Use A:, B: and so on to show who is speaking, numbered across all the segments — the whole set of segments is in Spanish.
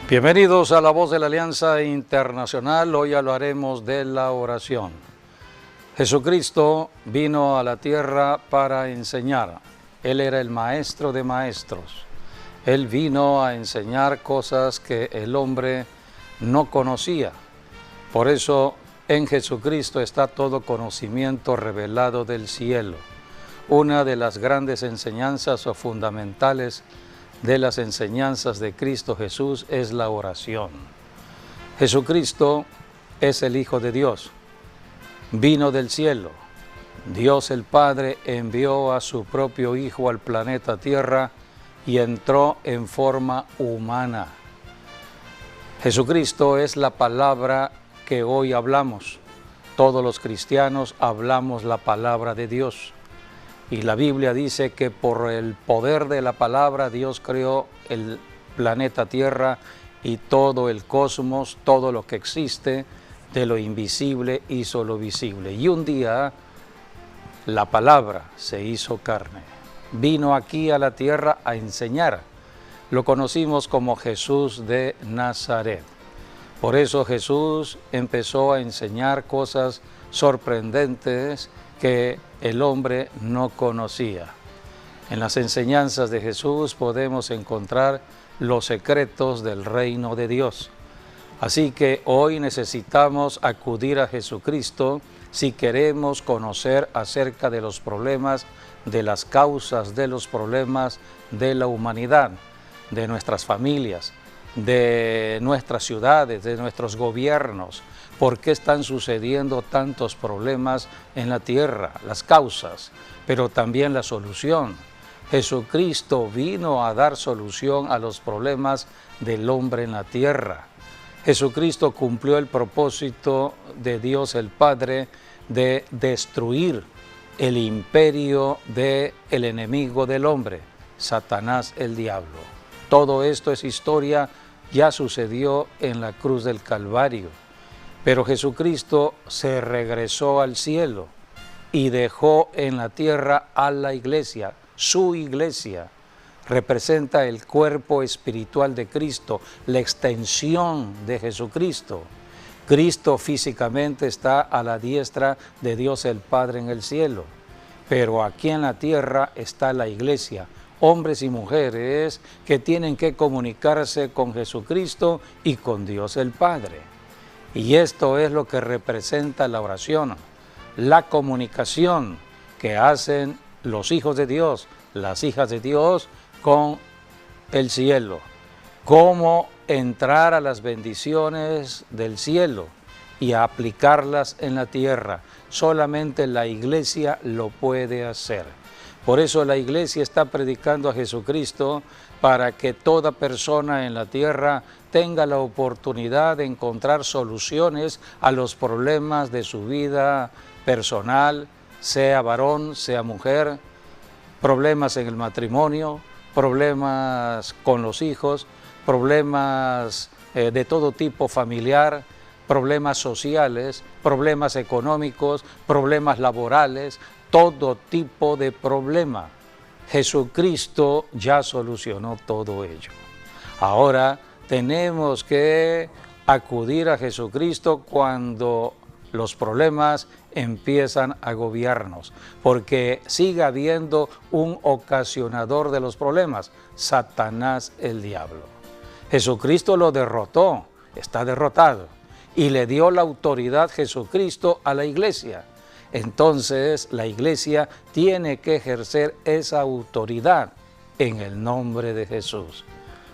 A: Bienvenidos a La Voz de la Alianza Internacional. Hoy hablaremos de la oración. Jesucristo vino a la tierra para enseñar. Él era el maestro de maestros. Él vino a enseñar cosas que el hombre no conocía. Por eso en Jesucristo está todo conocimiento revelado del cielo. Una de las grandes enseñanzas o fundamentales de las enseñanzas de Cristo Jesús es la oración. Jesucristo es el Hijo de Dios, vino del cielo. Dios el Padre envió a su propio Hijo al planeta Tierra y entró en forma humana. Jesucristo es la palabra que hoy hablamos. Todos los cristianos hablamos la palabra de Dios. Y la Biblia dice que por el poder de la palabra Dios creó el planeta Tierra y todo el cosmos, todo lo que existe, de lo invisible hizo lo visible. Y un día la palabra se hizo carne. Vino aquí a la tierra a enseñar. Lo conocimos como Jesús de Nazaret. Por eso Jesús empezó a enseñar cosas sorprendentes que el hombre no conocía. En las enseñanzas de Jesús podemos encontrar los secretos del reino de Dios. Así que hoy necesitamos acudir a Jesucristo si queremos conocer acerca de los problemas, de las causas de los problemas de la humanidad, de nuestras familias, de nuestras ciudades, de nuestros gobiernos. ¿Por qué están sucediendo tantos problemas en la tierra? Las causas, pero también la solución. Jesucristo vino a dar solución a los problemas del hombre en la tierra. Jesucristo cumplió el propósito de Dios el Padre de destruir el imperio del enemigo del hombre, Satanás el diablo. Todo esto es historia, ya sucedió en la cruz del Calvario. Pero Jesucristo se regresó al cielo y dejó en la tierra a la iglesia. Su iglesia representa el cuerpo espiritual de Cristo, la extensión de Jesucristo. Cristo físicamente está a la diestra de Dios el Padre en el cielo, pero aquí en la tierra está la iglesia, hombres y mujeres que tienen que comunicarse con Jesucristo y con Dios el Padre. Y esto es lo que representa la oración, la comunicación que hacen los hijos de Dios, las hijas de Dios con el cielo. Cómo entrar a las bendiciones del cielo y aplicarlas en la tierra. Solamente la iglesia lo puede hacer. Por eso la iglesia está predicando a Jesucristo para que toda persona en la tierra tenga la oportunidad de encontrar soluciones a los problemas de su vida personal, sea varón, sea mujer, problemas en el matrimonio, problemas con los hijos, problemas de todo tipo familiar, problemas sociales, problemas económicos, problemas laborales, todo tipo de problema. Jesucristo ya solucionó todo ello. Ahora tenemos que acudir a Jesucristo cuando los problemas empiezan a agobiarnos, porque sigue habiendo un ocasionador de los problemas, Satanás el diablo. Jesucristo lo derrotó, está derrotado, y le dio la autoridad Jesucristo a la iglesia. Entonces la iglesia tiene que ejercer esa autoridad en el nombre de Jesús.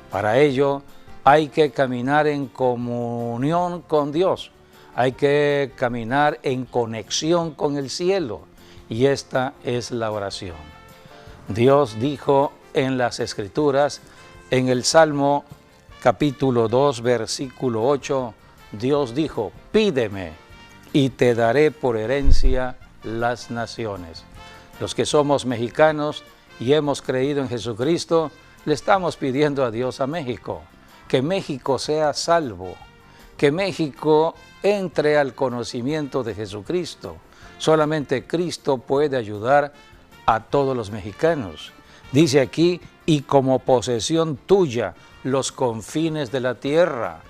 A: Para ello hay que caminar en comunión con Dios, hay que caminar en conexión con el cielo, y esta es la oración. Dios dijo en las Escrituras, en el Salmo capítulo 2, versículo 8, Dios dijo, pídeme y te daré por herencia las naciones. Los que somos mexicanos y hemos creído en Jesucristo, le estamos pidiendo a Dios a México, que México sea salvo, que México entre al conocimiento de Jesucristo. Solamente Cristo puede ayudar a todos los mexicanos. Dice aquí, y como posesión tuya los confines de la tierra.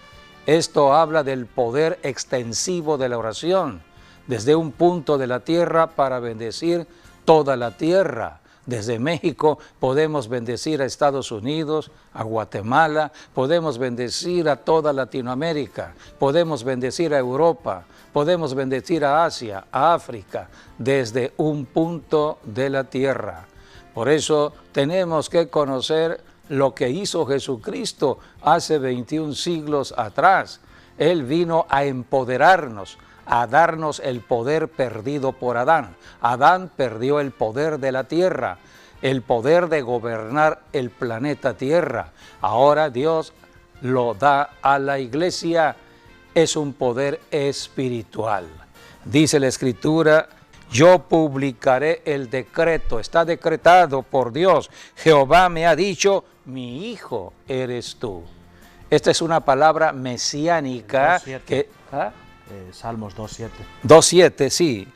A: Esto habla del poder extensivo de la oración, desde un punto de la tierra para bendecir toda la tierra. Desde México podemos bendecir a Estados Unidos, a Guatemala, podemos bendecir a toda Latinoamérica, podemos bendecir a Europa, podemos bendecir a Asia, a África, desde un punto de la tierra. Por eso tenemos que conocer lo que hizo Jesucristo hace 21 siglos atrás. Él vino a empoderarnos, a darnos el poder perdido por Adán. Adán perdió el poder de la tierra, el poder de gobernar el planeta Tierra. Ahora Dios lo da a la iglesia. Es un poder espiritual. Dice la Escritura: yo publicaré el decreto, está decretado por Dios. Jehová me ha dicho, mi hijo eres tú. Esta es una palabra mesiánica que...
B: Salmos 2.7.
A: 2.7, sí.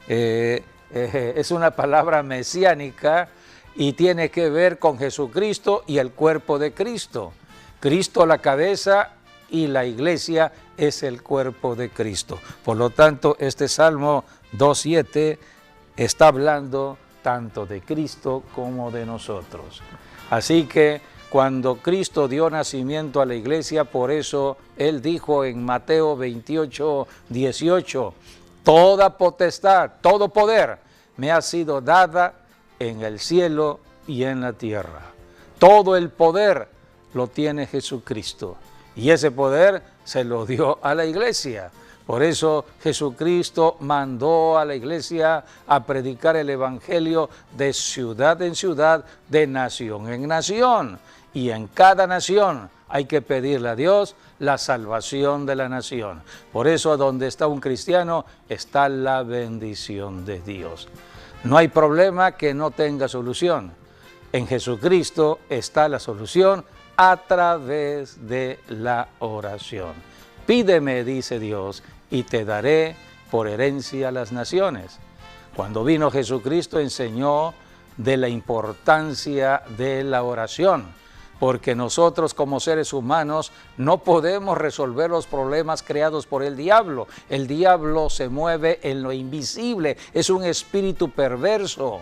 A: Es una palabra mesiánica y tiene que ver con Jesucristo y el cuerpo de Cristo. Cristo la cabeza y la iglesia es el cuerpo de Cristo. Por lo tanto, este Salmo 2.7 está hablando tanto de Cristo como de nosotros. Así que cuando Cristo dio nacimiento a la iglesia, por eso Él dijo en Mateo 28:18, toda potestad, todo poder me ha sido dada en el cielo y en la tierra. Todo el poder lo tiene Jesucristo y ese poder se lo dio a la iglesia. Por eso Jesucristo mandó a la iglesia a predicar el evangelio de ciudad en ciudad, de nación en nación. Y en cada nación hay que pedirle a Dios la salvación de la nación. Por eso donde está un cristiano está la bendición de Dios. No hay problema que no tenga solución. En Jesucristo está la solución a través de la oración. Pídeme, dice Dios, y te daré por herencia las naciones. Cuando vino Jesucristo enseñó de la importancia de la oración, porque nosotros como seres humanos no podemos resolver los problemas creados por el diablo. El diablo se mueve en lo invisible, es un espíritu perverso.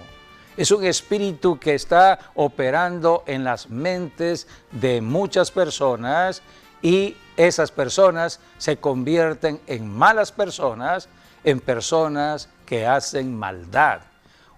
A: Es un espíritu que está operando en las mentes de muchas personas y esas personas se convierten en malas personas, en personas que hacen maldad.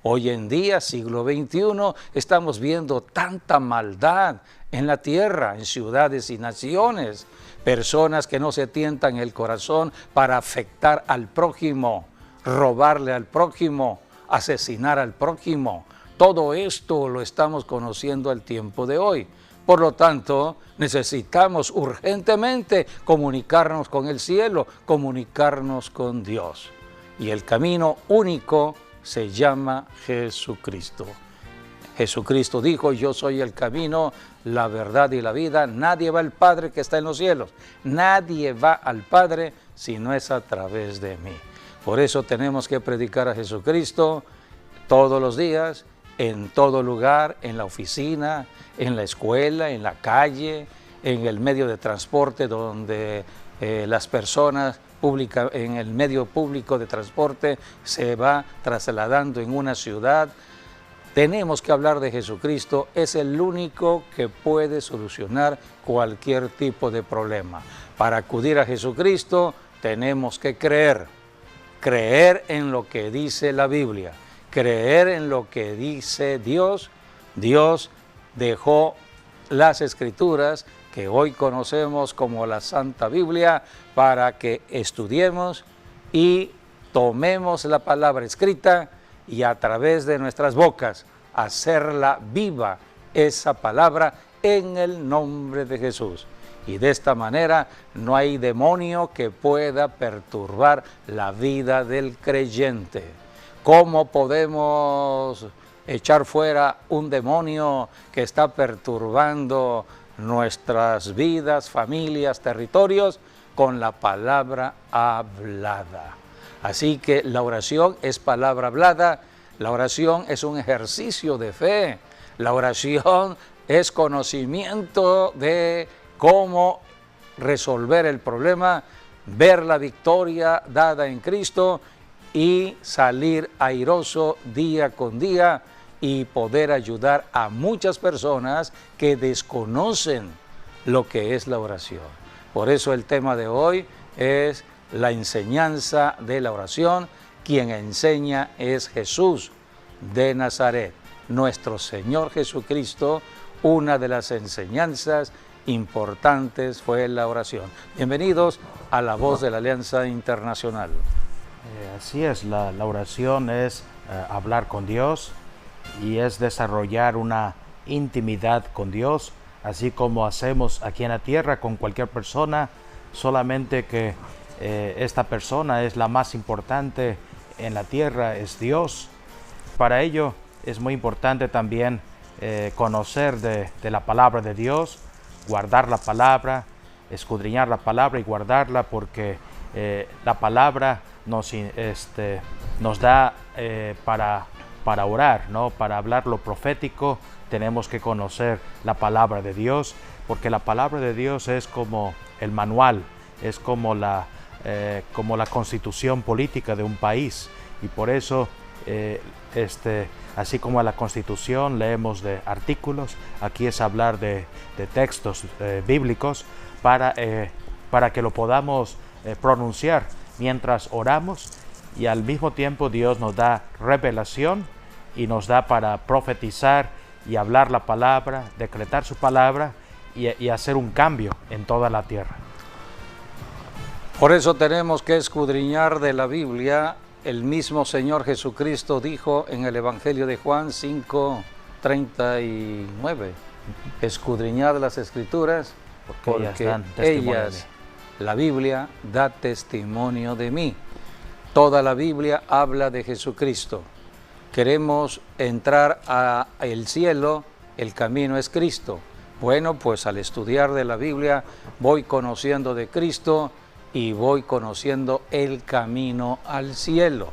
A: Hoy en día, siglo XXI, estamos viendo tanta maldad en la tierra, en ciudades y naciones. Personas que no se tientan el corazón para afectar al prójimo, robarle al prójimo, asesinar al prójimo. Todo esto lo estamos conociendo al tiempo de hoy. Por lo tanto, necesitamos urgentemente comunicarnos con el cielo, comunicarnos con Dios. Y el camino único se llama Jesucristo. Jesucristo dijo, yo soy el camino, la verdad y la vida. Nadie va al Padre que está en los cielos. Nadie va al Padre si no es a través de mí. Por eso tenemos que predicar a Jesucristo todos los días, en todo lugar, en la oficina, en la escuela, en la calle, en el medio de transporte donde las personas en el medio público de transporte se va trasladando en una ciudad. Tenemos que hablar de Jesucristo, es el único que puede solucionar cualquier tipo de problema. Para acudir a Jesucristo tenemos que creer en lo que dice la Biblia, creer en lo que dice Dios. Dios dejó las Escrituras, que hoy conocemos como la Santa Biblia, para que estudiemos y tomemos la palabra escrita y a través de nuestras bocas hacerla viva esa palabra en el nombre de Jesús. Y de esta manera no hay demonio que pueda perturbar la vida del creyente. ¿Cómo podemos echar fuera un demonio que está perturbando nuestras vidas, familias, territorios? Con la palabra hablada. Así que la oración es palabra hablada, la oración es un ejercicio de fe, la oración es conocimiento de cómo resolver el problema, ver la victoria dada en Cristo y salir airoso día con día y poder ayudar a muchas personas que desconocen lo que es la oración. Por eso el tema de hoy es la enseñanza de la oración. Quien enseña es Jesús de Nazaret, nuestro Señor Jesucristo. Una de las enseñanzas importantes fue la oración. Bienvenidos a La Voz de la Alianza Internacional.
B: Así es, la oración es hablar con Dios y es desarrollar una intimidad con Dios, así como hacemos aquí en la tierra con cualquier persona, solamente que esta persona es la más importante en la tierra, es Dios. Para ello es muy importante también conocer de la palabra de Dios, guardar la palabra, escudriñar la palabra y guardarla, porque la palabra nos da para orar, ¿no? Para hablar lo profético tenemos que conocer la palabra de Dios, porque la palabra de Dios es como el manual, es como la constitución política de un país, y por eso así como a la Constitución leemos de artículos, aquí es hablar de textos bíblicos para que lo podamos pronunciar mientras oramos, y al mismo tiempo Dios nos da revelación y nos da para profetizar y hablar la palabra, decretar su palabra y hacer un cambio en toda la tierra.
A: Por eso tenemos que escudriñar de la Biblia. El mismo Señor Jesucristo dijo en el Evangelio de Juan 5:39, escudriñad las Escrituras, porque ellas, la Biblia, da testimonio de mí. Toda la Biblia habla de Jesucristo. Queremos entrar al cielo, el camino es Cristo. Bueno, pues al estudiar de la Biblia voy conociendo de Cristo y voy conociendo el camino al cielo.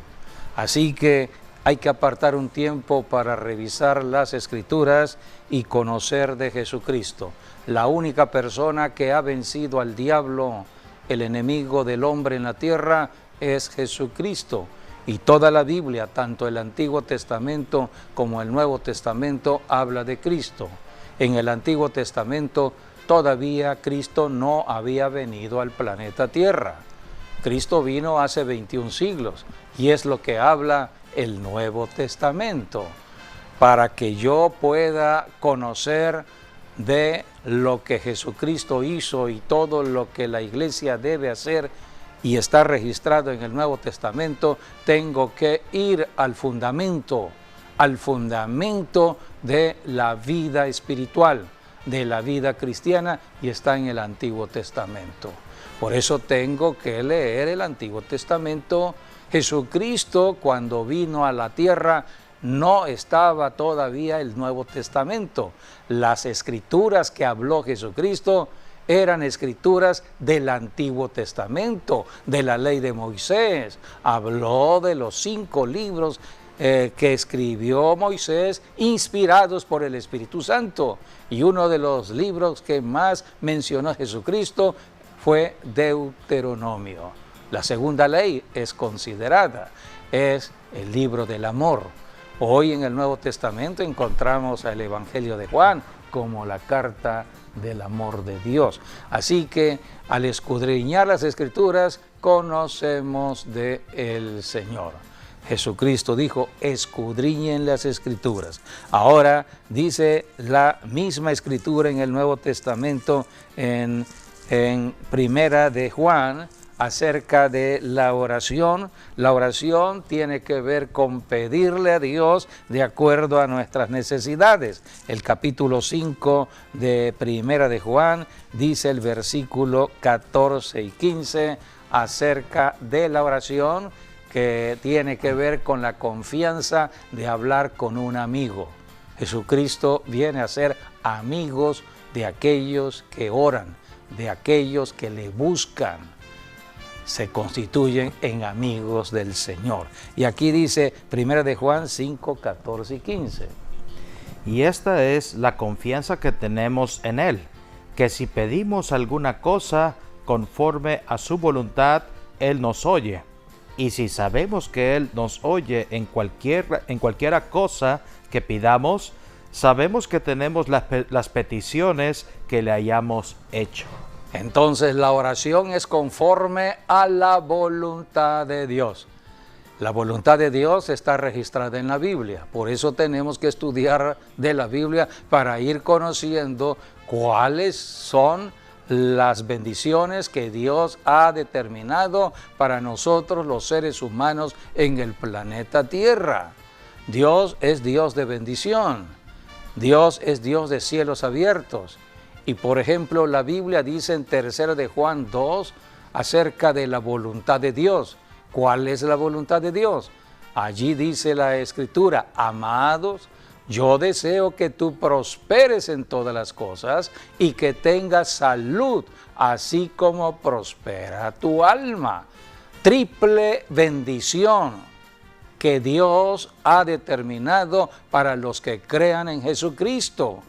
A: Así que hay que apartar un tiempo para revisar las Escrituras y conocer de Jesucristo. La única persona que ha vencido al diablo, el enemigo del hombre en la tierra, es Jesucristo. Y toda la Biblia, tanto el Antiguo Testamento como el Nuevo Testamento, habla de Cristo. En el Antiguo Testamento todavía Cristo no había venido al planeta Tierra. Cristo vino hace 21 siglos y es lo que habla el Nuevo Testamento. Para que yo pueda conocer de lo que Jesucristo hizo y todo lo que la iglesia debe hacer y está registrado en el Nuevo Testamento, tengo que ir al fundamento de la vida espiritual, de la vida cristiana, y está en el Antiguo Testamento. Por eso tengo que leer el Antiguo Testamento. Jesucristo, cuando vino a la tierra, no estaba todavía el Nuevo Testamento. Las escrituras que habló Jesucristo eran escrituras del Antiguo Testamento, de la ley de Moisés. Habló de los 5 libros que escribió Moisés, inspirados por el Espíritu Santo. Y uno de los libros que más mencionó Jesucristo fue Deuteronomio. La segunda ley es considerada, es el libro del amor. Hoy en el Nuevo Testamento encontramos el Evangelio de Juan como la carta del amor de Dios. Así que al escudriñar las Escrituras conocemos del Señor. Jesucristo dijo, escudriñen las Escrituras. Ahora dice la misma Escritura en el Nuevo Testamento, en Primera de Juan, acerca de la oración. La oración tiene que ver con pedirle a Dios de acuerdo a nuestras necesidades. El capítulo 5 de Primera de Juan dice el versículo 14 y 15 acerca de la oración, que tiene que ver con la confianza de hablar con un amigo. Jesucristo viene a ser amigos de aquellos que oran, de aquellos que le buscan. Se constituyen en amigos del Señor. Y aquí dice 1 de Juan 5, 14 y 15.
B: Y esta es la confianza que tenemos en Él, que si pedimos alguna cosa conforme a su voluntad, Él nos oye. Y si sabemos que Él nos oye en cualquiera cosa que pidamos, sabemos que tenemos las peticiones que le hayamos hecho.
A: Entonces la oración es conforme a la voluntad de Dios. La voluntad de Dios está registrada en la Biblia, por eso tenemos que estudiar de la Biblia para ir conociendo cuáles son las bendiciones que Dios ha determinado para nosotros los seres humanos en el planeta Tierra. Dios es Dios de bendición, Dios es Dios de cielos abiertos. Y por ejemplo, la Biblia dice en 3 de Juan 2 acerca de la voluntad de Dios. ¿Cuál es la voluntad de Dios? Allí dice la Escritura: amados, yo deseo que tú prosperes en todas las cosas y que tengas salud, así como prospera tu alma. Triple bendición que Dios ha determinado para los que crean en Jesucristo.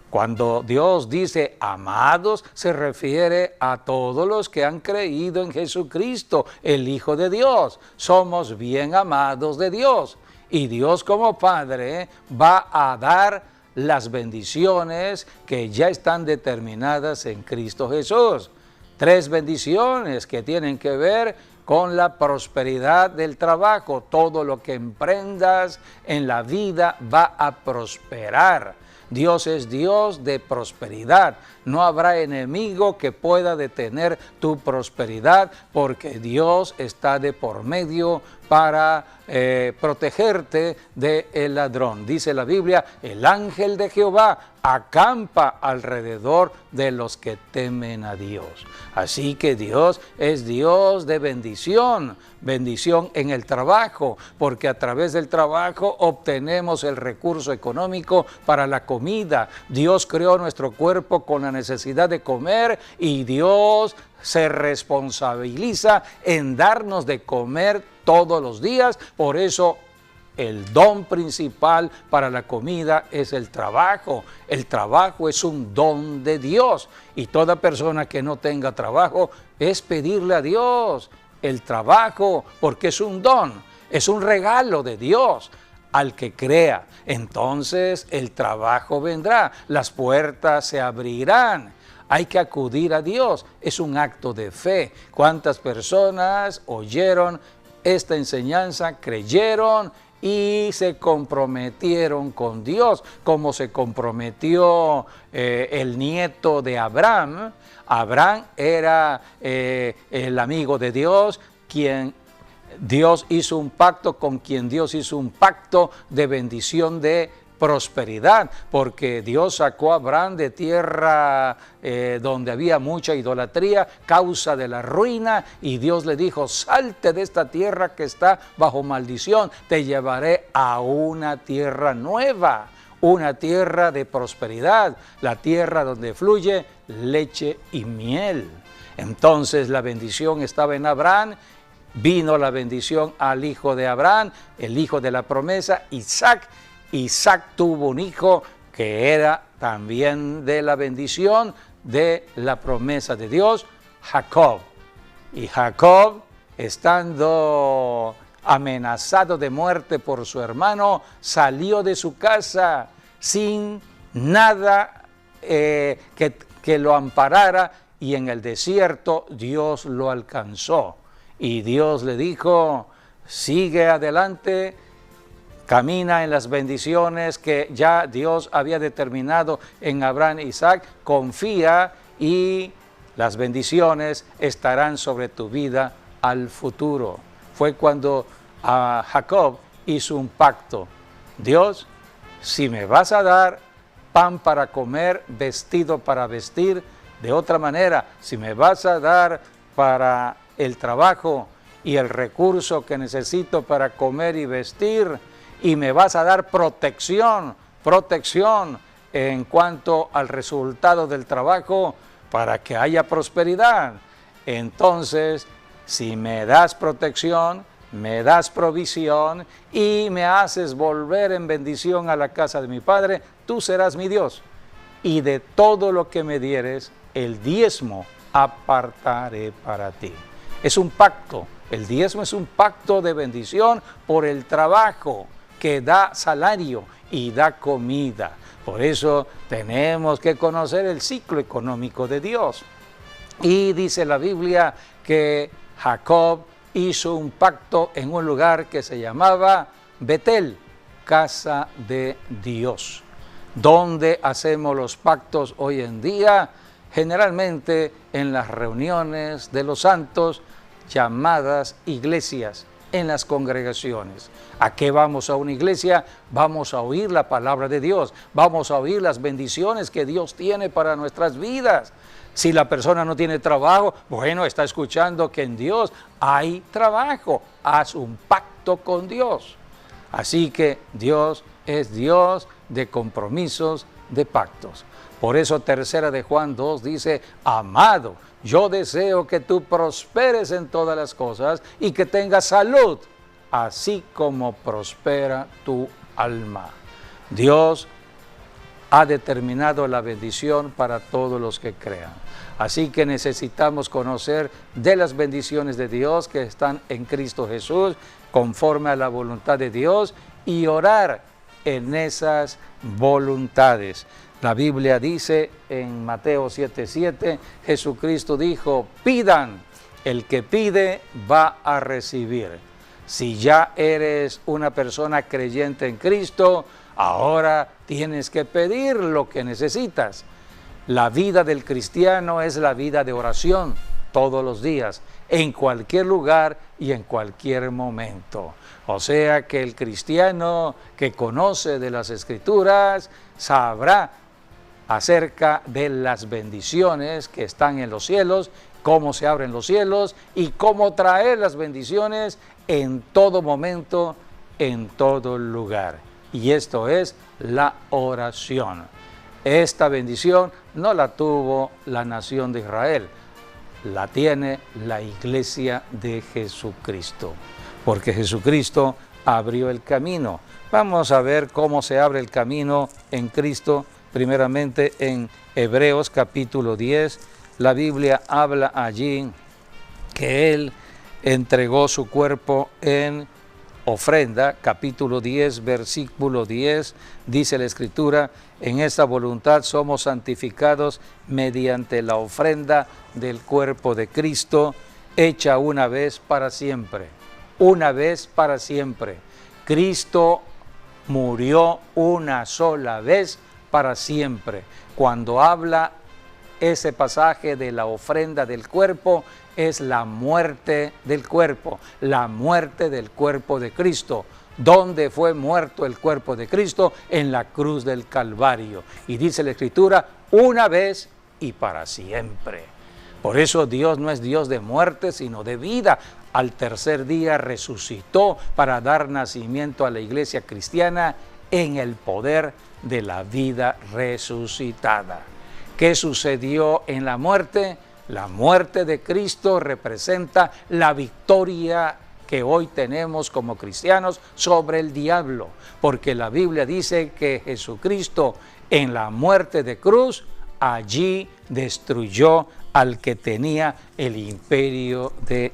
A: Cuando Dios dice amados, se refiere a todos los que han creído en Jesucristo, el Hijo de Dios. Somos bien amados de Dios. Y Dios como Padre va a dar las bendiciones que ya están determinadas en Cristo Jesús. 3 bendiciones que tienen que ver con la prosperidad del trabajo. Todo lo que emprendas en la vida va a prosperar. Dios es Dios de prosperidad. No habrá enemigo que pueda detener tu prosperidad, porque Dios está de por medio para protegerte del ladrón. Dice la Biblia: el ángel de Jehová acampa alrededor de los que temen a Dios. Así que Dios es Dios de bendición, bendición en el trabajo, porque a través del trabajo obtenemos el recurso económico para la comida. Dios creó nuestro cuerpo con la necesidad de comer y Dios se responsabiliza en darnos de comer todos los días. Por eso el don principal para la comida es el trabajo. El trabajo es un don de Dios, y toda persona que no tenga trabajo es pedirle a Dios el trabajo, porque es un don, es un regalo de Dios al que crea. Entonces el trabajo vendrá, las puertas se abrirán. Hay que acudir a Dios, es un acto de fe. ¿Cuántas personas oyeron esta enseñanza, creyeron y se comprometieron con Dios, como se comprometió el nieto de Abraham? Abraham era el amigo de Dios, quien Dios hizo un pacto, con quien Dios hizo un pacto de bendición, de prosperidad, porque Dios sacó a Abraham de tierra donde había mucha idolatría, causa de la ruina, y Dios le dijo: salte de esta tierra que está bajo maldición, te llevaré a una tierra nueva, una tierra de prosperidad, la tierra donde fluye leche y miel. Entonces la bendición estaba en Abraham. Vino la bendición al hijo de Abraham, el hijo de la promesa, Isaac. Isaac tuvo un hijo que era también de la bendición de la promesa de Dios, Jacob. Y Jacob, estando amenazado de muerte por su hermano, salió de su casa sin nada que lo amparara, y en el desierto Dios lo alcanzó. Y Dios le dijo: sigue adelante, camina en las bendiciones que ya Dios había determinado en Abraham e Isaac, confía y las bendiciones estarán sobre tu vida al futuro. Fue cuando Jacob hizo un pacto: Dios, si me vas a dar pan para comer, vestido para vestir, de otra manera, si me vas a dar para el trabajo y el recurso que necesito para comer y vestir, y me vas a dar protección en cuanto al resultado del trabajo para que haya prosperidad, entonces si me das protección, me das provisión y me haces volver en bendición a la casa de mi Padre, tú serás mi Dios. Y de todo lo que me dieres, el diezmo apartaré para ti. Es un pacto. El diezmo es un pacto de bendición por el trabajo que da salario y da comida. Por eso tenemos que conocer el ciclo económico de Dios. Y dice la Biblia que Jacob hizo un pacto en un lugar que se llamaba Betel, casa de Dios. ¿Dónde hacemos los pactos hoy en día? Generalmente en las reuniones de los santos, llamadas iglesias, en las congregaciones. ¿A qué vamos a una iglesia? Vamos a oír la palabra de Dios, vamos a oír las bendiciones que Dios tiene para nuestras vidas. Si la persona no tiene trabajo, bueno, está escuchando que en Dios hay trabajo. Haz un pacto con Dios. Así que Dios es Dios de compromisos, de pactos. Por eso 3 de Juan 2 dice, amado, yo deseo que tú prosperes en todas las cosas y que tengas salud, así como prospera tu alma. Dios ha determinado la bendición para todos los que crean. Así que necesitamos conocer de las bendiciones de Dios que están en Cristo Jesús, conforme a la voluntad de Dios, y orar en esas voluntades. La Biblia dice en Mateo 7:7, Jesucristo dijo, pidan, el que pide va a recibir. Si ya eres una persona creyente en Cristo, ahora tienes que pedir lo que necesitas. La vida del cristiano es la vida de oración todos los días, en cualquier lugar y en cualquier momento. O sea que el cristiano que conoce de las Escrituras sabrá acerca de las bendiciones que están en los cielos, cómo se abren los cielos y cómo traer las bendiciones en todo momento, en todo lugar. Y esto es la oración. Esta bendición no la tuvo la nación de Israel, la tiene la iglesia de Jesucristo, porque Jesucristo abrió el camino. Vamos a ver cómo se abre el camino en Cristo. Primeramente en Hebreos capítulo 10, la Biblia habla allí que Él entregó su cuerpo en ofrenda. Capítulo 10, versículo 10, dice la Escritura, en esta voluntad somos santificados mediante la ofrenda del cuerpo de Cristo, hecha una vez para siempre. Una vez para siempre. Cristo murió una sola vez para siempre. Cuando habla ese pasaje de la ofrenda del cuerpo, es la muerte del cuerpo de Cristo. ¿Dónde fue muerto el cuerpo de Cristo? En la cruz del Calvario. Y dice la Escritura, una vez y para siempre. Por eso Dios no es Dios de muerte, sino de vida. Al tercer día resucitó para dar nacimiento a la iglesia cristiana en el poder de la vida resucitada. ¿Qué sucedió en la muerte? La muerte de Cristo representa la victoria que hoy tenemos como cristianos sobre el diablo, porque la Biblia dice que Jesucristo en la muerte de cruz, allí destruyó al que tenía el imperio de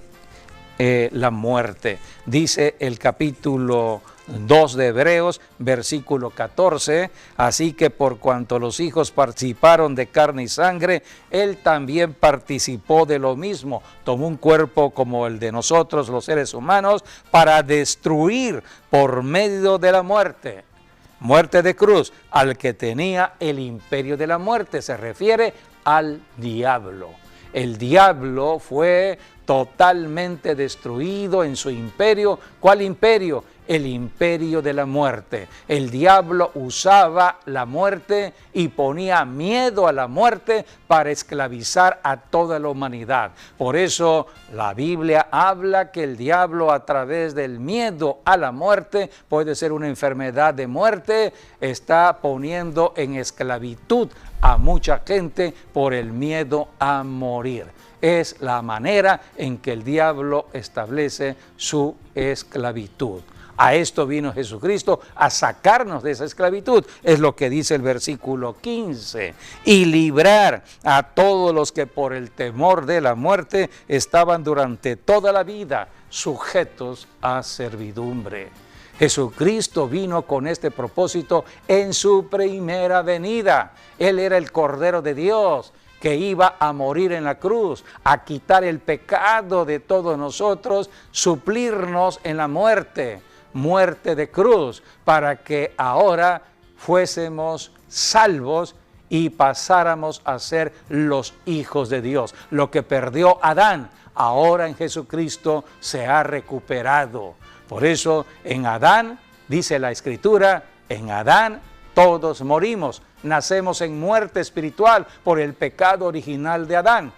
A: la muerte. Dice el capítulo 2 de Hebreos, versículo 14, así que por cuanto los hijos participaron de carne y sangre, Él también participó de lo mismo, tomó un cuerpo como el de nosotros los seres humanos, para destruir por medio de la muerte de cruz, al que tenía el imperio de la muerte, se refiere al diablo. El diablo fue totalmente destruido en su imperio. ¿Cuál imperio? El imperio de la muerte. El diablo usaba la muerte y ponía miedo a la muerte para esclavizar a toda la humanidad. Por eso la Biblia habla que el diablo, a través del miedo a la muerte, puede ser una enfermedad de muerte, está poniendo en esclavitud a mucha gente por el miedo a morir. es la manera en que el diablo establece su esclavitud. A esto vino Jesucristo, a sacarnos de esa esclavitud, es lo que dice el versículo 15, y librar a todos los que por el temor de la muerte estaban durante toda la vida sujetos a servidumbre. Jesucristo vino con este propósito en su primera venida. Él era el Cordero de Dios que iba a morir en la cruz, a quitar el pecado de todos nosotros, suplirnos en la muerte de cruz, para que ahora fuésemos salvos y pasáramos a ser los hijos de Dios. Lo que perdió Adán, ahora en Jesucristo se ha recuperado. Por eso en Adán, dice la Escritura, en Adán todos morimos, nacemos en muerte espiritual por el pecado original de Adán.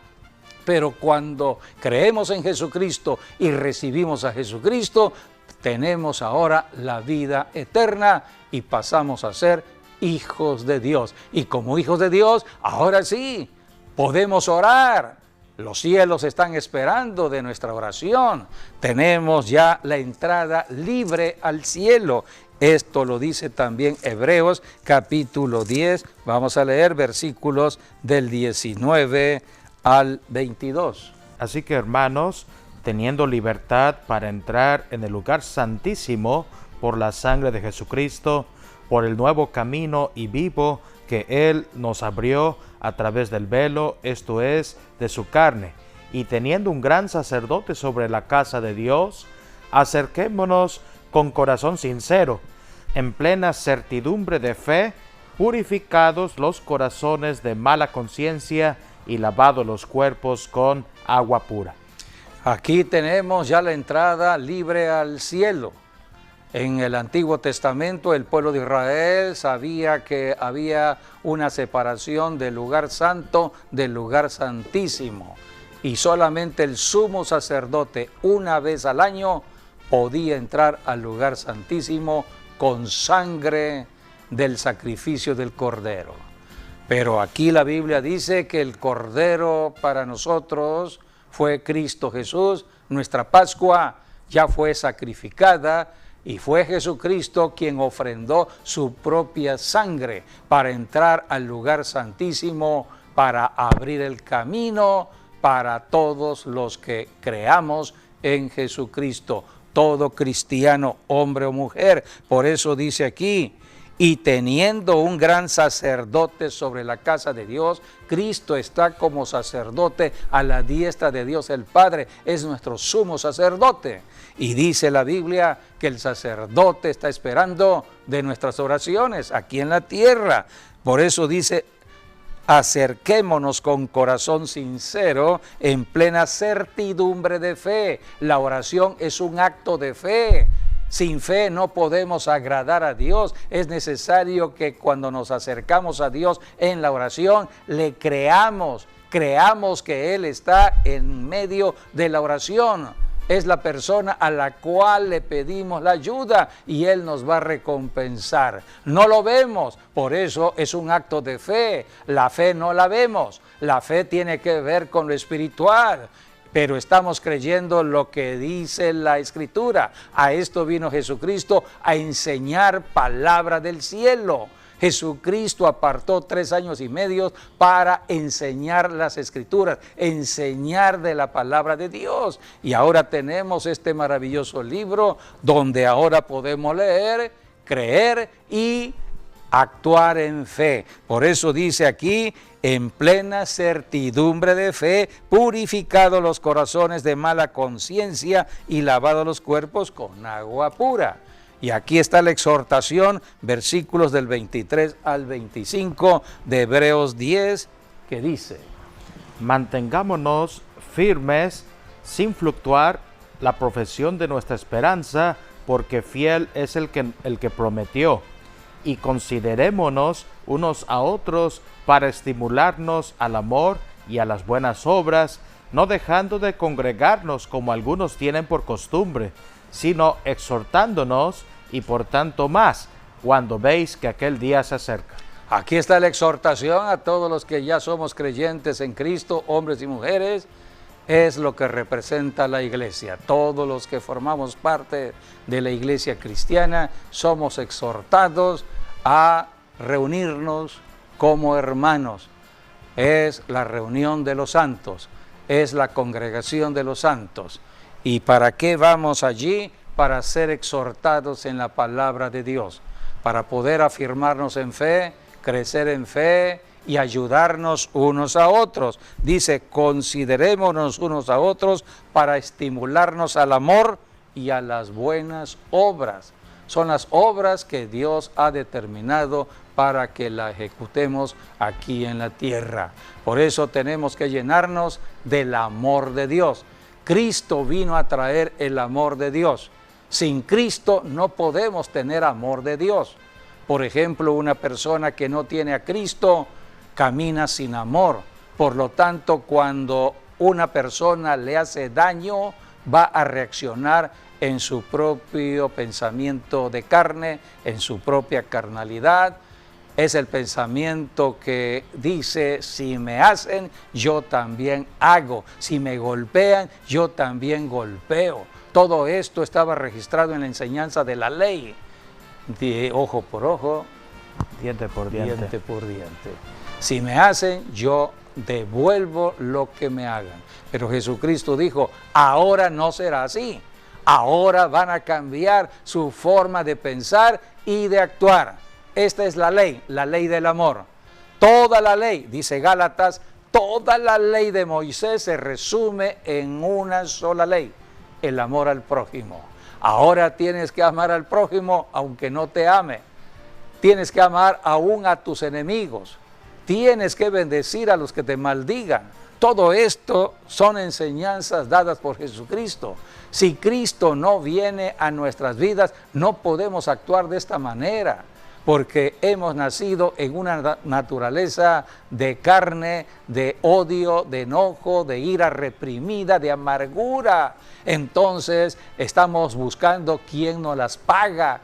A: Pero cuando creemos en Jesucristo y recibimos a Jesucristo, tenemos ahora la vida eterna y pasamos a ser hijos de Dios. Y como hijos de Dios, ahora sí, podemos orar. Los cielos están esperando de nuestra oración. Tenemos ya la entrada libre al cielo. Esto lo dice también Hebreos capítulo 10. Vamos a leer versículos del 19 al 22.
B: Así que, hermanos, teniendo libertad para entrar en el lugar santísimo por la sangre de Jesucristo, por el nuevo camino y vivo que Él nos abrió a través del velo, esto es, de su carne, y teniendo un gran sacerdote sobre la casa de Dios, acerquémonos con corazón sincero, en plena certidumbre de fe, purificados los corazones de mala conciencia y lavados los cuerpos con agua pura.
A: Aquí tenemos ya la entrada libre al cielo. En el Antiguo Testamento el pueblo de Israel sabía que había una separación del lugar santo del lugar santísimo, y solamente el sumo sacerdote una vez al año podía entrar al lugar santísimo con sangre del sacrificio del Cordero. Pero aquí la Biblia dice que el Cordero para nosotros fue Cristo Jesús, nuestra Pascua ya fue sacrificada y fue Jesucristo quien ofrendó su propia sangre para entrar al lugar santísimo, para abrir el camino para todos los que creamos en Jesucristo, todo cristiano, hombre o mujer. Por eso dice aquí, y teniendo un gran sacerdote sobre la casa de Dios, Cristo está como sacerdote a la diestra de Dios el Padre, es nuestro sumo sacerdote. Y dice la Biblia que el sacerdote está esperando de nuestras oraciones aquí en la tierra. Por eso dice, acerquémonos con corazón sincero, en plena certidumbre de fe. La oración es un acto de fe. Sin fe no podemos agradar a Dios. Es necesario que cuando nos acercamos a Dios en la oración, le creamos que Él está en medio de la oración. Es la persona a la cual le pedimos la ayuda y Él nos va a recompensar. No lo vemos, por eso es un acto de fe. La fe no la vemos. La fe tiene que ver con lo espiritual. Pero estamos creyendo lo que dice la Escritura. A esto vino Jesucristo, a enseñar palabra del cielo. Jesucristo apartó 3 años y medio para enseñar las Escrituras, enseñar de la palabra de Dios. Y ahora tenemos este maravilloso libro donde ahora podemos leer, creer y actuar en fe. Por eso dice aquí, en plena certidumbre de fe, purificados los corazones de mala conciencia y lavados los cuerpos con agua pura. Y aquí está la exhortación, versículos del 23 al 25 de Hebreos 10, que dice:
B: mantengámonos firmes sin fluctuar la profesión de nuestra esperanza, porque fiel es el que prometió. Y considerémonos unos a otros para estimularnos al amor y a las buenas obras, no dejando de congregarnos como algunos tienen por costumbre, sino exhortándonos, y por tanto más, cuando veis que aquel día se acerca.
A: Aquí está la exhortación a todos los que ya somos creyentes en Cristo, hombres y mujeres, es lo que representa la iglesia. Todos los que formamos parte de la iglesia cristiana somos exhortados a reunirnos como hermanos. Es la reunión de los santos, es la congregación de los santos. ¿Y para qué vamos allí? Para ser exhortados en la palabra de Dios, para poder afirmarnos en fe, crecer en fe y ayudarnos unos a otros. Dice, considerémonos unos a otros para estimularnos al amor y a las buenas obras. Son las obras que Dios ha determinado para que la ejecutemos aquí en la tierra. Por eso tenemos que llenarnos del amor de Dios. Cristo vino a traer el amor de Dios. Sin Cristo no podemos tener amor de Dios. Por ejemplo, una persona que no tiene a Cristo camina sin amor. Por lo tanto, cuando una persona le hace daño, va a reaccionar en su propio pensamiento de carne, en su propia carnalidad. Es el pensamiento que dice, si me hacen, yo también hago. Si me golpean, yo también golpeo. Todo esto estaba registrado en la enseñanza de la ley, de ojo por ojo,
B: diente por diente.
A: Diente por diente. Si me hacen, yo devuelvo lo que me hagan. Pero Jesucristo dijo, ahora no será así. Ahora van a cambiar su forma de pensar y de actuar. Esta es la ley del amor. Toda la ley, dice Gálatas, toda la ley de Moisés se resume en una sola ley, el amor al prójimo. Ahora tienes que amar al prójimo aunque no te ame. Tienes que amar aún a tus enemigos. Tienes que bendecir a los que te maldigan. Todo esto son enseñanzas dadas por Jesucristo. Si Cristo no viene a nuestras vidas, no podemos actuar de esta manera, porque hemos nacido en una naturaleza de carne, de odio, de enojo, de ira reprimida, de amargura. Entonces estamos buscando quién nos las paga.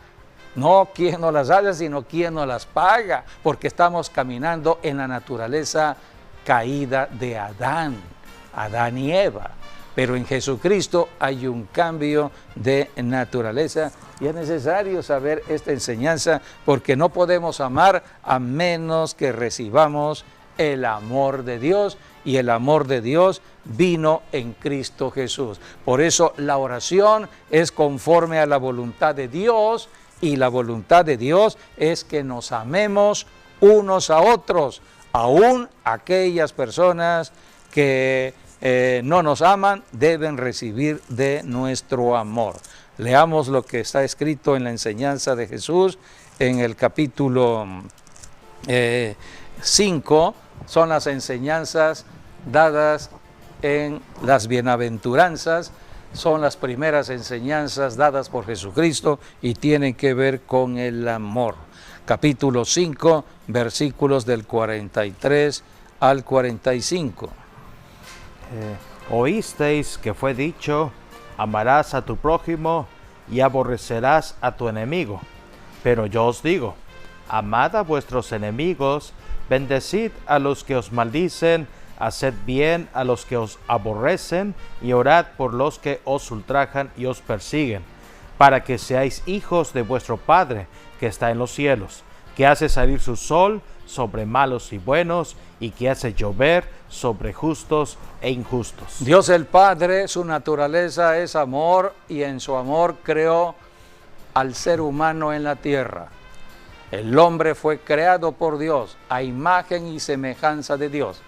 A: No quién nos las hace, sino quién nos las paga, porque estamos caminando en la naturaleza caída de Adán y Eva. Pero en Jesucristo hay un cambio de naturaleza y es necesario saber esta enseñanza porque no podemos amar a menos que recibamos el amor de Dios, y el amor de Dios vino en Cristo Jesús. Por eso la oración es conforme a la voluntad de Dios, y la voluntad de Dios es que nos amemos unos a otros, aún aquellas personas que no nos aman deben recibir de nuestro amor. Leamos lo que está escrito en la enseñanza de Jesús en el capítulo 5, son las enseñanzas dadas en las bienaventuranzas, son las primeras enseñanzas dadas por Jesucristo y tienen que ver con el amor. Capítulo 5, versículos del 43 al 45.
B: Oísteis que fue dicho, amarás a tu prójimo y aborrecerás a tu enemigo. Pero yo os digo, amad a vuestros enemigos, bendecid a los que os maldicen, haced bien a los que os aborrecen y orad por los que os ultrajan y os persiguen, para que seáis hijos de vuestro Padre que está en los cielos, que hace salir su sol sobre malos y buenos y que hace llover sobre justos e injustos.
A: Dios el Padre, su naturaleza es amor y en su amor creó al ser humano en la tierra. El hombre fue creado por Dios a imagen y semejanza de Dios.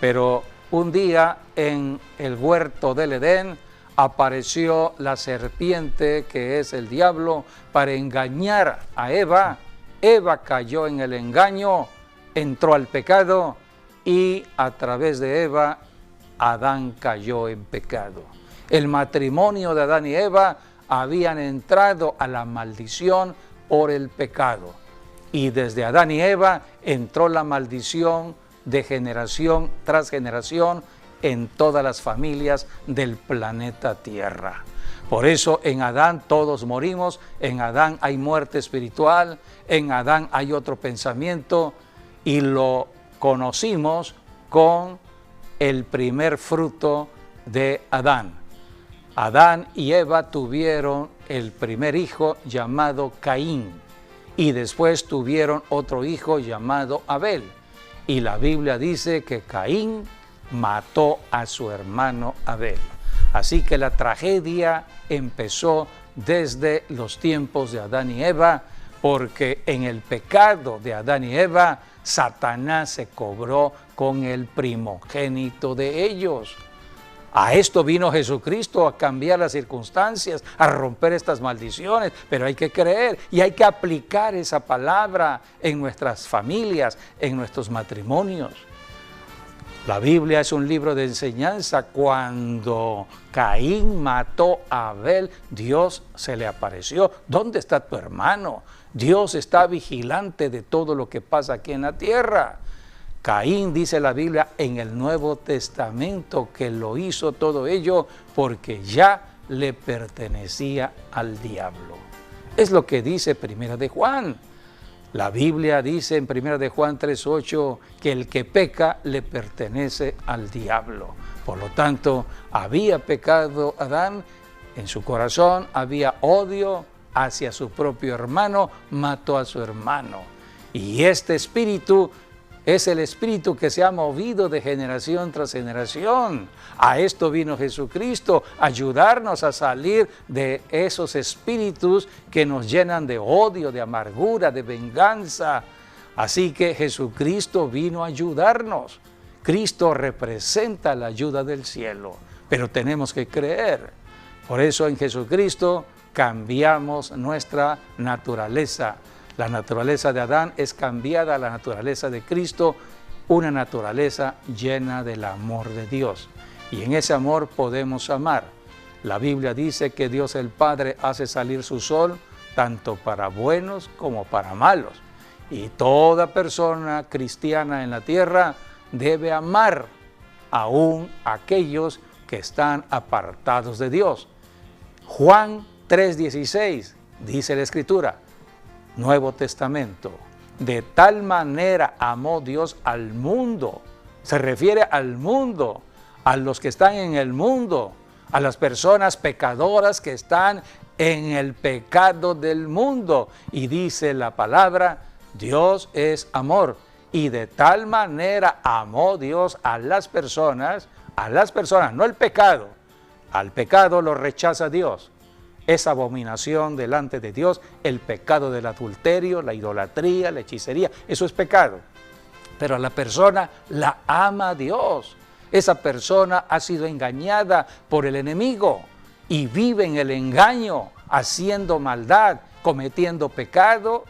A: Pero un día en el huerto del Edén apareció la serpiente, que es el diablo, para engañar a Eva. Eva cayó en el engaño, entró al pecado y a través de Eva, Adán cayó en pecado. El matrimonio de Adán y Eva habían entrado a la maldición por el pecado. Y desde Adán y Eva entró la maldición de generación tras generación en todas las familias del planeta Tierra. Por eso en Adán todos morimos, en Adán hay muerte espiritual, en Adán hay otro pensamiento y lo conocimos con el primer fruto de Adán. Adán y Eva tuvieron el primer hijo llamado Caín y después tuvieron otro hijo llamado Abel. Y la Biblia dice que Caín mató a su hermano Abel. Así que la tragedia empezó desde los tiempos de Adán y Eva, porque en el pecado de Adán y Eva, Satanás se cobró con el primogénito de ellos. A esto vino Jesucristo, a cambiar las circunstancias, a romper estas maldiciones, pero hay que creer y hay que aplicar esa palabra en nuestras familias, en nuestros matrimonios. La Biblia es un libro de enseñanza. Cuando Caín mató a Abel, Dios se le apareció. ¿Dónde está tu hermano? Dios está vigilante de todo lo que pasa aquí en la tierra. Caín, dice la Biblia en el Nuevo Testamento, que lo hizo todo ello porque ya le pertenecía al diablo. Es lo que dice Primera de Juan. La Biblia dice en Primera de Juan 3:8 que el que peca le pertenece al diablo. Por lo tanto, había pecado Adán en su corazón, había odio hacia su propio hermano, mató a su hermano. Y este espíritu es el espíritu que se ha movido de generación tras generación. A esto vino Jesucristo, a ayudarnos a salir de esos espíritus que nos llenan de odio, de amargura, de venganza. Así que Jesucristo vino a ayudarnos. Cristo representa la ayuda del cielo, pero tenemos que creer. Por eso en Jesucristo cambiamos nuestra naturaleza. La naturaleza de Adán es cambiada a la naturaleza de Cristo, una naturaleza llena del amor de Dios. Y en ese amor podemos amar. La Biblia dice que Dios el Padre hace salir su sol tanto para buenos como para malos. Y toda persona cristiana en la tierra debe amar aún a aquellos que están apartados de Dios. Juan 3:16 dice la Escritura, Nuevo Testamento, de tal manera amó Dios al mundo, se refiere al mundo, a los que están en el mundo, a las personas pecadoras que están en el pecado del mundo. Y dice la palabra, Dios es amor, y de tal manera amó Dios a las personas, no el pecado. Al pecado lo rechaza Dios. Es abominación delante de Dios el pecado del adulterio, la idolatría, la hechicería, eso es pecado. Pero a la persona la ama Dios. Esa persona ha sido engañada por el enemigo y vive en el engaño, haciendo maldad, cometiendo pecado,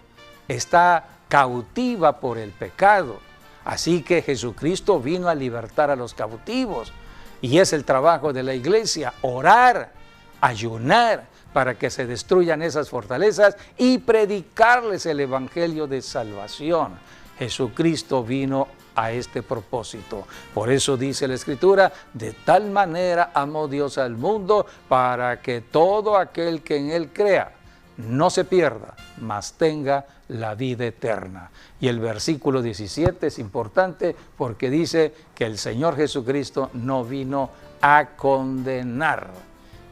A: está cautiva por el pecado. Así que Jesucristo vino a libertar a los cautivos y es el trabajo de la iglesia, orar, ayunar, para que se destruyan esas fortalezas y predicarles el evangelio de salvación. Jesucristo vino a este propósito. Por eso dice la Escritura, de tal manera amó Dios al mundo para que todo aquel que en él crea no se pierda, mas tenga la vida eterna. Y el versículo 17 es importante porque dice que el Señor Jesucristo no vino a condenar,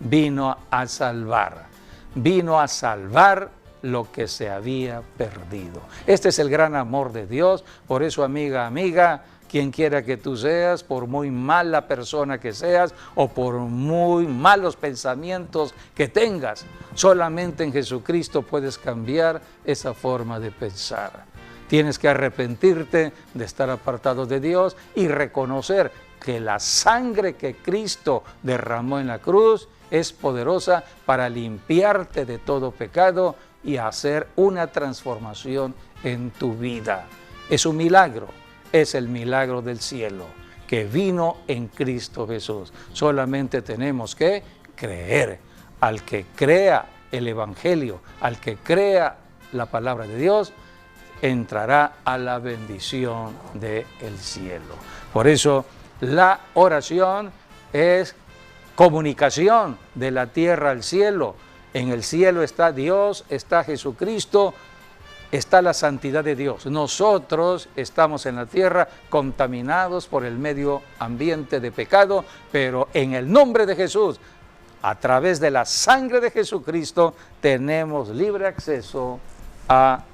A: vino a salvar lo que se había perdido. Este es el gran amor de Dios. Por eso, amiga, quien quiera que tú seas, por muy mala persona que seas o por muy malos pensamientos que tengas, solamente en Jesucristo puedes cambiar esa forma de pensar. Tienes que arrepentirte de estar apartado de Dios y reconocer que la sangre que Cristo derramó en la cruz es poderosa para limpiarte de todo pecado y hacer una transformación en tu vida. Es un milagro, es el milagro del cielo que vino en Cristo Jesús. Solamente tenemos que creer. Al que crea el Evangelio, al que crea la palabra de Dios, entrará a la bendición del cielo. Por eso la oración es comunicación de la tierra al cielo. En el cielo está Dios, está Jesucristo, está la santidad de Dios. Nosotros estamos en la tierra contaminados por el medio ambiente de pecado, pero en el nombre de Jesús, a través de la sangre de Jesucristo, tenemos libre acceso a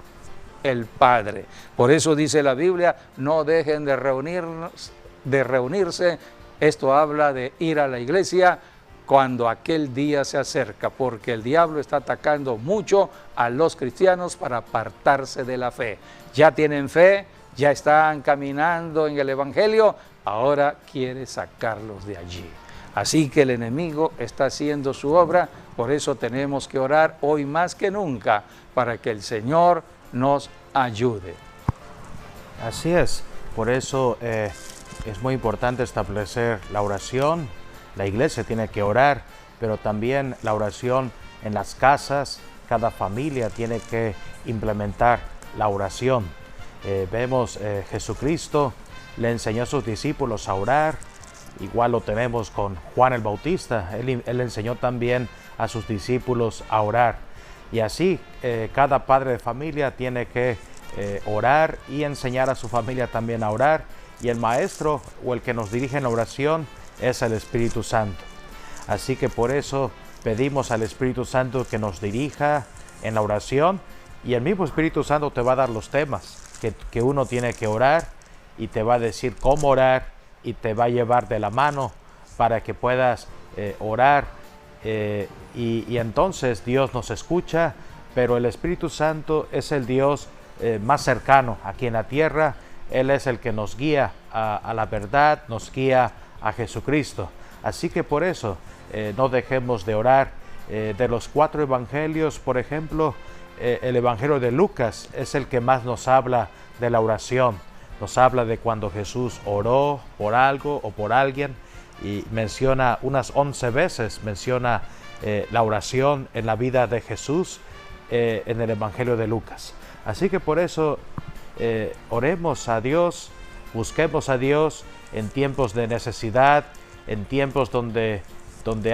A: el Padre. Por eso dice la Biblia, no dejen de reunirse. Esto habla de ir a la iglesia cuando aquel día se acerca, porque el diablo está atacando mucho a los cristianos para apartarse de la fe. Ya tienen fe, ya están caminando en el Evangelio, ahora quiere sacarlos de allí. Así que el enemigo está haciendo su obra, por eso tenemos que orar hoy más que nunca para que el Señor nos ayude.
B: Así es, por eso es muy importante establecer la oración. La iglesia tiene que orar, pero también la oración en las casas. Cada familia tiene que implementar la oración. Vemos Jesucristo le enseñó a sus discípulos a orar. Igual lo tenemos con Juan el Bautista. Él enseñó también a sus discípulos a orar. Y así cada padre de familia tiene que orar y enseñar a su familia también a orar. Y el maestro o el que nos dirige en la oración es el Espíritu Santo. Así que por eso pedimos al Espíritu Santo que nos dirija en la oración, y el mismo Espíritu Santo te va a dar los temas que uno tiene que orar, y te va a decir cómo orar, y te va a llevar de la mano para que puedas orar, y entonces Dios nos escucha. Pero el Espíritu Santo es el Dios más cercano aquí en la tierra. Él es el que nos guía a la verdad, nos guía a Jesucristo. Así que por eso no dejemos de orar. De los 4 evangelios, por ejemplo, el evangelio de Lucas es el que más nos habla de la oración. Nos habla de cuando Jesús oró por algo o por alguien, y menciona unas 11 veces la oración en la vida de Jesús en el evangelio de Lucas. Así que por eso oremos a Dios, busquemos a Dios en tiempos de necesidad, en tiempos donde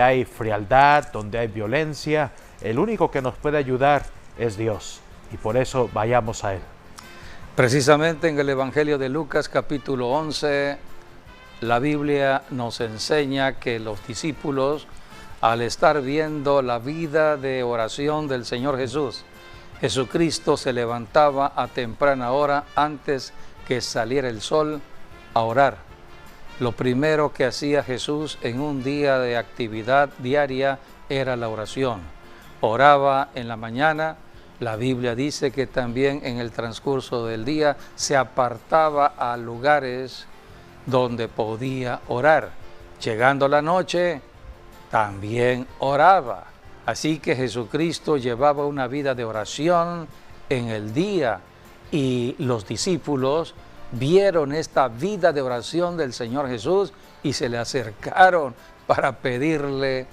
B: hay frialdad, donde hay violencia. El único que nos puede ayudar es Dios, y por eso vayamos a Él.
A: Precisamente en el Evangelio de Lucas capítulo 11, la Biblia nos enseña que los discípulos, al estar viendo la vida de oración del Señor Jesús, Jesucristo se levantaba a temprana hora antes que saliera el sol a orar. Lo primero que hacía Jesús en un día de actividad diaria era la oración. Oraba en la mañana. La Biblia dice que también en el transcurso del día se apartaba a lugares donde podía orar. Llegando la noche, también oraba. Así que Jesucristo llevaba una vida de oración en el día, y los discípulos vieron esta vida de oración del Señor Jesús y se le acercaron para pedirle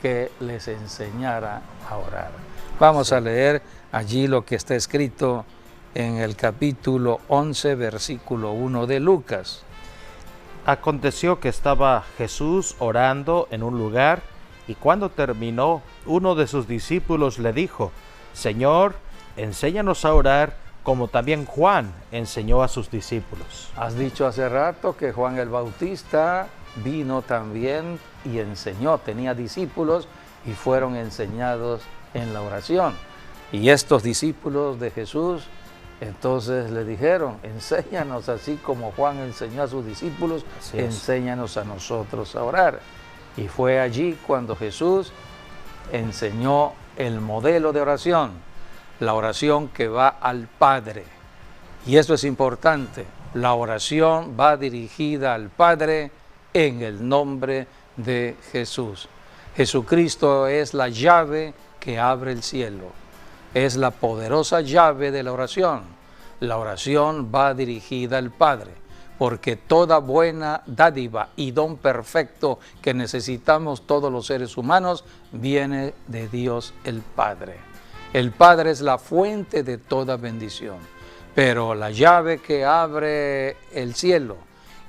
A: que les enseñara a orar. Vamos a leer allí lo que está escrito en el capítulo 11, versículo 1 de Lucas.
B: Aconteció que estaba Jesús orando en un lugar, y cuando terminó, uno de sus discípulos le dijo: Señor, enséñanos a orar, como también Juan enseñó a sus discípulos.
A: Has dicho hace rato que Juan el Bautista vino también y enseñó, tenía discípulos y fueron enseñados en la oración. Y estos discípulos de Jesús entonces le dijeron: enséñanos así como Juan enseñó a sus discípulos, enséñanos a nosotros a orar. Y fue allí cuando Jesús enseñó el modelo de oración, la oración que va al Padre. Y esto es importante, la oración va dirigida al Padre en el nombre de Jesús. Jesucristo es la llave que abre el cielo, es la poderosa llave de la oración. La oración va dirigida al Padre, porque toda buena dádiva y don perfecto que necesitamos todos los seres humanos viene de Dios el Padre. El Padre es la fuente de toda bendición, pero la llave que abre el cielo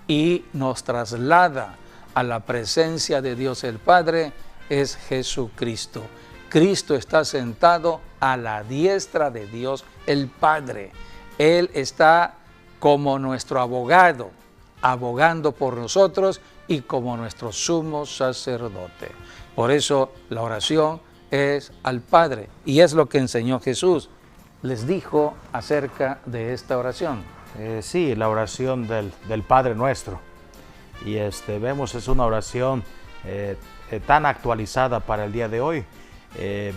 A: y nos traslada a la presencia de Dios el Padre es Jesucristo. Cristo está sentado a la diestra de Dios el Padre. Él está como nuestro abogado, abogando por nosotros y como nuestro sumo sacerdote. Por eso la oración es al Padre, y es lo que enseñó Jesús. Les dijo acerca de esta oración.
B: Sí, la oración del Padre Nuestro. Y vemos es una oración tan actualizada para el día de hoy.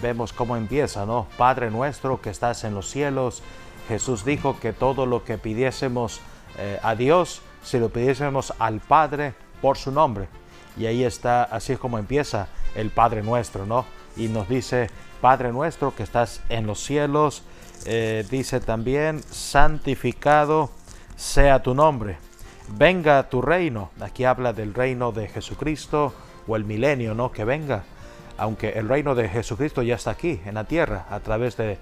B: Vemos cómo empieza, ¿no? Padre nuestro que estás en los cielos. Jesús dijo que todo lo que pidiésemos a Dios, si lo pidiésemos al Padre por su nombre. Y ahí está, así es como empieza el Padre Nuestro, ¿no? Y nos dice, Padre nuestro que estás en los cielos, dice también, santificado sea tu nombre, venga tu reino. Aquí habla del reino de Jesucristo o el milenio, ¿no? Que venga, aunque el reino de Jesucristo ya está aquí en la tierra a través de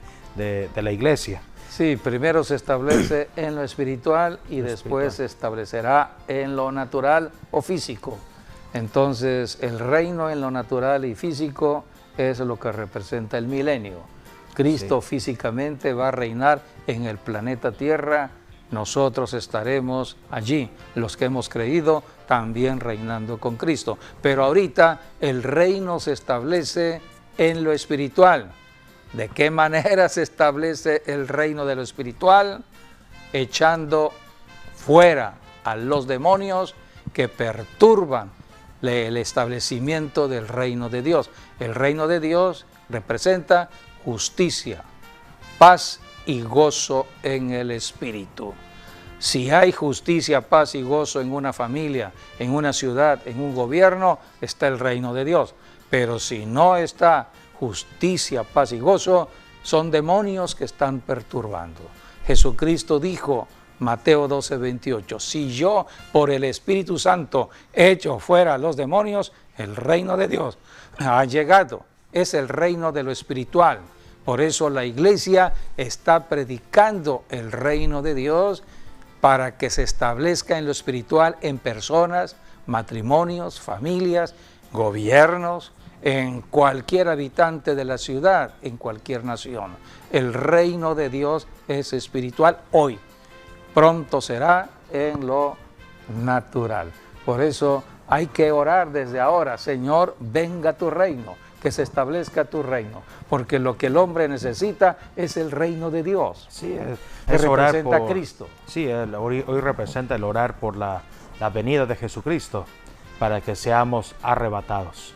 B: la iglesia.
A: Sí, primero se establece en lo espiritual y después se establecerá en lo natural o físico. Entonces el reino en lo natural y físico es lo que representa el milenio. Cristo físicamente va a reinar en el planeta Tierra, nosotros estaremos allí, los que hemos creído también reinando con Cristo. Pero ahorita el reino se establece en lo espiritual. ¿De qué manera se establece el reino de lo espiritual? Echando fuera a los demonios que perturban el establecimiento del reino de Dios. El reino de Dios representa justicia, paz y gozo en el espíritu. Si hay justicia, paz y gozo en una familia, en una ciudad, en un gobierno, está el reino de Dios. Pero si no está justicia, paz y gozo, son demonios que están perturbando. Jesucristo dijo, Mateo 12:28, si yo por el Espíritu Santo echo fuera a los demonios, el reino de Dios ha llegado. Es el reino de lo espiritual. Por eso la iglesia está predicando el reino de Dios para que se establezca en lo espiritual en personas, matrimonios, familias, gobiernos, en cualquier habitante de la ciudad, en cualquier nación. El reino de Dios es espiritual hoy. Pronto será en lo natural. Por eso hay que orar desde ahora, Señor, venga tu reino, que se establezca tu reino, porque lo que el hombre necesita es el reino de Dios,
B: sí,
A: que representa a Cristo.
B: Sí, hoy representa el orar por la venida de Jesucristo, para que seamos arrebatados.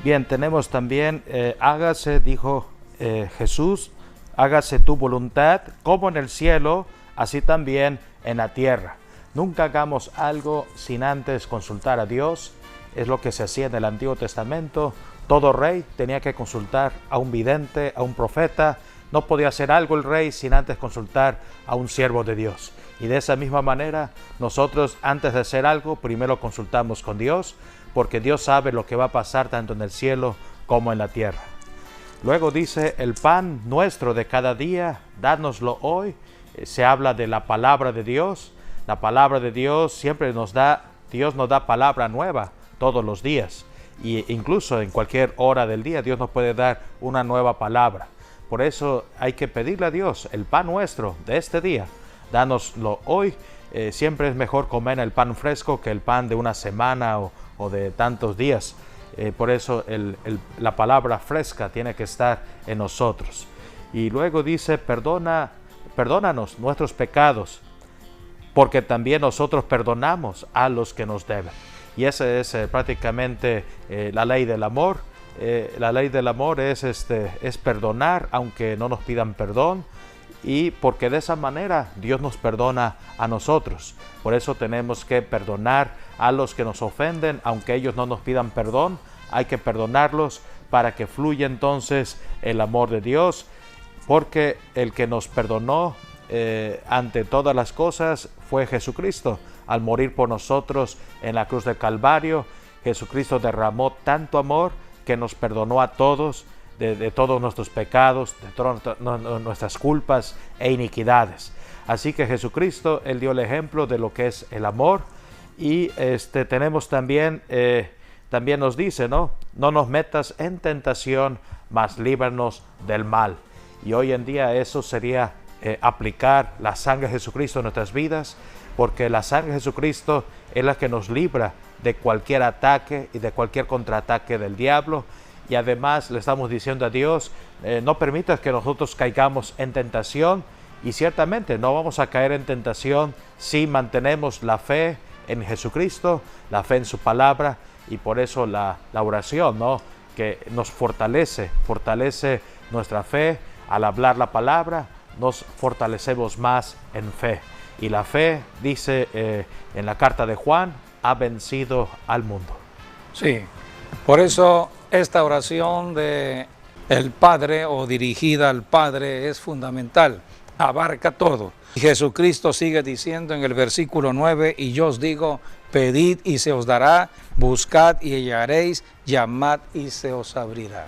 B: Bien, tenemos también, hágase, dijo Jesús, hágase tu voluntad, como en el cielo, así también en la tierra. Nunca hagamos algo sin antes consultar a Dios. Es lo que se hacía en el Antiguo Testamento. Todo rey tenía que consultar a un vidente, a un profeta. No podía hacer algo el rey sin antes consultar a un siervo de Dios. Y de esa misma manera, nosotros antes de hacer algo, primero consultamos con Dios, porque Dios sabe lo que va a pasar tanto en el cielo como en la tierra. Luego dice, el pan nuestro de cada día, dánoslo hoy. Se habla de la palabra de Dios. La palabra de Dios siempre Dios nos da palabra nueva todos los días. Y incluso en cualquier hora del día Dios nos puede dar una nueva palabra. Por eso hay que pedirle a Dios el pan nuestro de este día. Dánoslo hoy. Siempre es mejor comer el pan fresco que el pan de una semana o de tantos días. Por eso la palabra fresca tiene que estar en nosotros. Y luego dice, perdónanos nuestros pecados, porque también nosotros perdonamos a los que nos deben. Y esa es prácticamente la ley del amor. La ley del amor es perdonar aunque no nos pidan perdón, y porque de esa manera Dios nos perdona a nosotros. Por eso tenemos que perdonar a los que nos ofenden, aunque ellos no nos pidan perdón. Hay que perdonarlos para que fluya entonces el amor de Dios, porque el que nos perdonó ante todas las cosas fue Jesucristo. Al morir por nosotros en la cruz del Calvario, Jesucristo derramó tanto amor que nos perdonó a todos de todos nuestros pecados, de todas nuestras culpas e iniquidades. Así que Jesucristo, Él dio el ejemplo de lo que es el amor. Y tenemos también nos dice, no nos metas en tentación, mas líbranos del mal. y hoy en día eso sería aplicar la sangre de Jesucristo en nuestras vidas, porque la sangre de Jesucristo es la que nos libra de cualquier ataque y de cualquier contraataque del diablo. Y además le estamos diciendo a Dios, no permitas que nosotros caigamos en tentación, y ciertamente no vamos a caer en tentación si mantenemos la fe en Jesucristo, la fe en su palabra, y por eso la oración, ¿no?, que nos fortalece nuestra fe. Al hablar la palabra nos fortalecemos más en fe, y la fe, dice en la carta de Juan, ha vencido al mundo.
A: Sí, por eso esta oración de el Padre o dirigida al Padre es fundamental, abarca todo. Y Jesucristo sigue diciendo en el versículo 9, y yo os digo, pedid y se os dará, buscad y hallaréis, llamad y se os abrirá.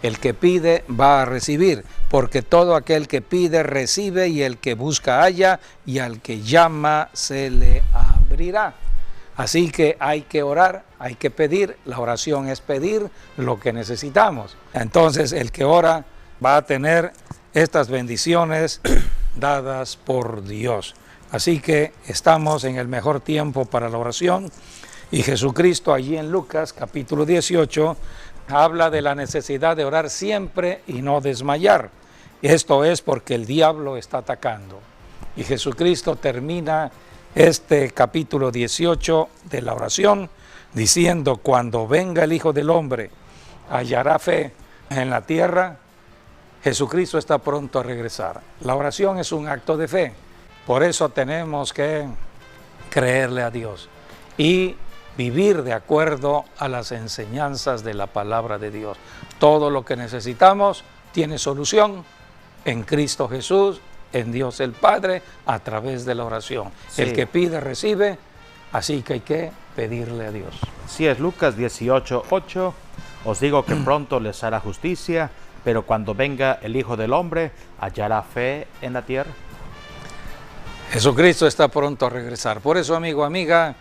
A: El que pide va a recibir, porque todo aquel que pide recibe, y el que busca halla, y al que llama se le abrirá. Así que hay que orar, hay que pedir. La oración es pedir lo que necesitamos. Entonces el que ora va a tener estas bendiciones dadas por Dios. Así que estamos en el mejor tiempo para la oración, y Jesucristo allí en Lucas capítulo 18 habla de la necesidad de orar siempre y no desmayar. Esto es porque el diablo está atacando, y Jesucristo termina este capítulo 18 de la oración diciendo: cuando venga el Hijo del Hombre, hallará fe en la tierra. Jesucristo está pronto a regresar. La oración es un acto de fe, por eso tenemos que creerle a Dios y vivir de acuerdo a las enseñanzas de la palabra de Dios. Todo lo que necesitamos tiene solución en Cristo Jesús, en Dios el Padre, a través de la oración. Sí. El que pide recibe, así que hay que pedirle a Dios.
B: Sí, es Lucas 18:8. Os digo que pronto les hará justicia, pero cuando venga el Hijo del Hombre, hallará fe en la tierra.
A: Jesucristo está pronto a regresar. Por eso, amigo, amiga,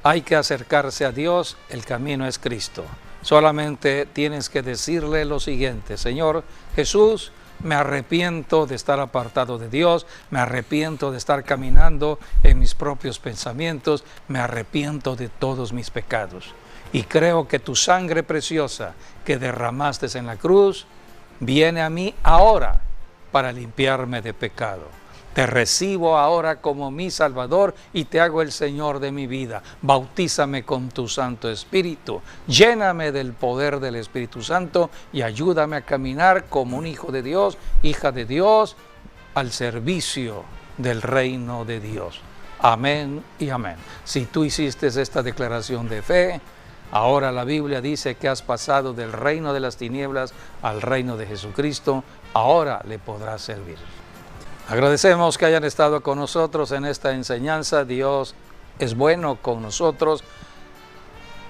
A: hay que acercarse a Dios. El camino es Cristo. Solamente tienes que decirle lo siguiente: Señor Jesús, me arrepiento de estar apartado de Dios, me arrepiento de estar caminando en mis propios pensamientos, me arrepiento de todos mis pecados. Y creo que tu sangre preciosa que derramaste en la cruz viene a mí ahora para limpiarme de pecado. Te recibo ahora como mi Salvador y te hago el Señor de mi vida. Bautízame con tu Santo Espíritu, lléname del poder del Espíritu Santo y ayúdame a caminar como un hijo de Dios, hija de Dios, al servicio del reino de Dios. Amén y amén. Si tú hiciste esta declaración de fe, ahora la Biblia dice que has pasado del reino de las tinieblas al reino de Jesucristo. Ahora le podrás servir. Agradecemos que hayan estado con nosotros en esta enseñanza. Dios es bueno con nosotros.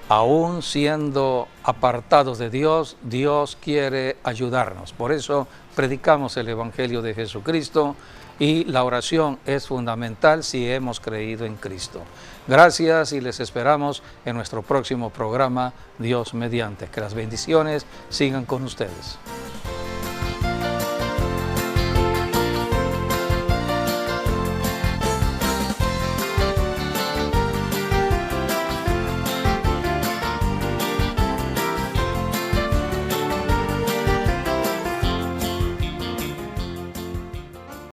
A: Aún siendo apartados de Dios, Dios quiere ayudarnos. Por eso predicamos el Evangelio de Jesucristo, y la oración es fundamental si hemos creído en Cristo. Gracias, y les esperamos en nuestro próximo programa, Dios mediante. Que las bendiciones sigan con ustedes.